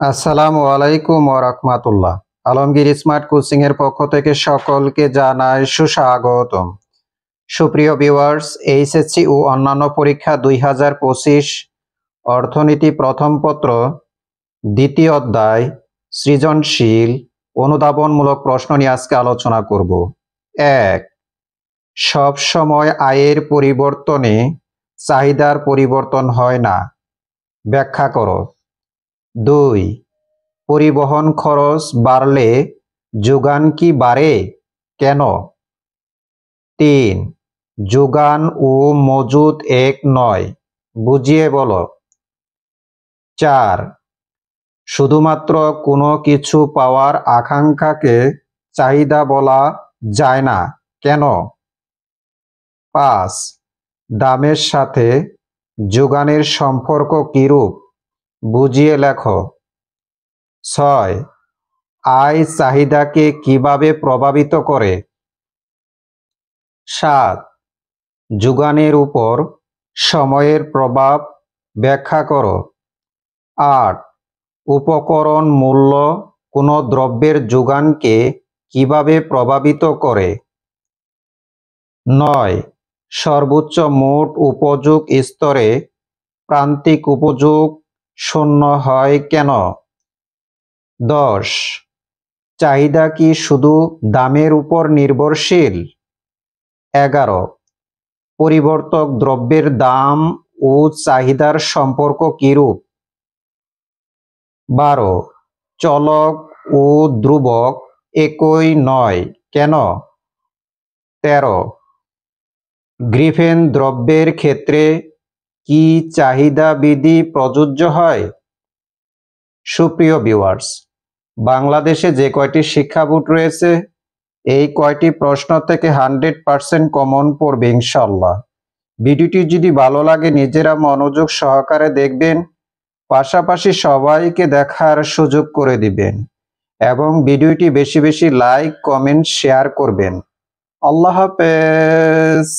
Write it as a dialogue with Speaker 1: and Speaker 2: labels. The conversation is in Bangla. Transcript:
Speaker 1: আসসালামু আলাইকুম ওয়া রাহমাতুল্লাহ। আলমগীর স্মার্ট কোচিং এর পক্ষ থেকে সকলকে জানাই সুস্বাগতম। সুপ্রিয় ভিউয়ার্স, এইচএসসি ও অন্যান্য পরীক্ষা 2025 অর্থনীতি প্রথম পত্র দ্বিতীয় অধ্যায় সৃজনশীল অনুধাবনমূলক প্রশ্ন নিয়ে আজকে আলোচনা করব। 1. সব সময় আয়ের পরিবর্তনে চাহিদার পরিবর্তন হয় না, ব্যাখ্যা করো। 2. পরিবহন খরচ বাড়লে যোগান কি বাড়ে, কেন? 3. যোগান ও মজুদ এক নয়, বুঝিয়ে বলো। 4. শুধুমাত্র কোনো কিছু পাওয়ার আকাঙ্ক্ষাকে চাহিদা বলা যায় না, কেন? 5. দামের সাথে যোগানের সম্পর্ক কিরূপ, বুঝিয়ে লেখো। 6. আয় চাহিদাকে কিভাবে প্রভাবিত করে? 7. যোগানের উপর সময়ের প্রভাব ব্যাখ্যা করো। 8. উপকরণ মূল্য কোনো দ্রব্যের যোগানকে কিভাবে প্রভাবিত করে? 9. সর্বোচ্চ মোট উপযোগ স্তরে প্রান্তিক উপযোগ শূন্য হয় কেন? 10. চাহিদা কি শুধু দামের উপর নির্ভরশীল? 11. পরিবর্তক দ্রব্যের দাম ও চাহিদার সম্পর্ক কিরূপ? 12. চলক ও ধ্রুবক একই নয়, কেন? 13. গ্রিফেন দ্রব্যের ক্ষেত্রে কি চাহিদা বিধি প্রযোজ্য হয়? সুপ্রিয় ভিউয়ার্স, বাংলাদেশে যে কয়টি শিক্ষা বোর্ড রয়েছে এই কয়টি প্রশ্ন থেকে 100% কমন পড়বে ইনশাআল্লাহ। ভিডিওটি যদি ভালো লাগে নিজেরা মনোযোগ সহকারে দেখবেন, পাশাপাশি সবাইকে দেখার সুযোগ করে দিবেন এবং ভিডিওটি বেশি বেশি লাইক, কমেন্ট, শেয়ার করবেন। আল্লাহ হাফেজ।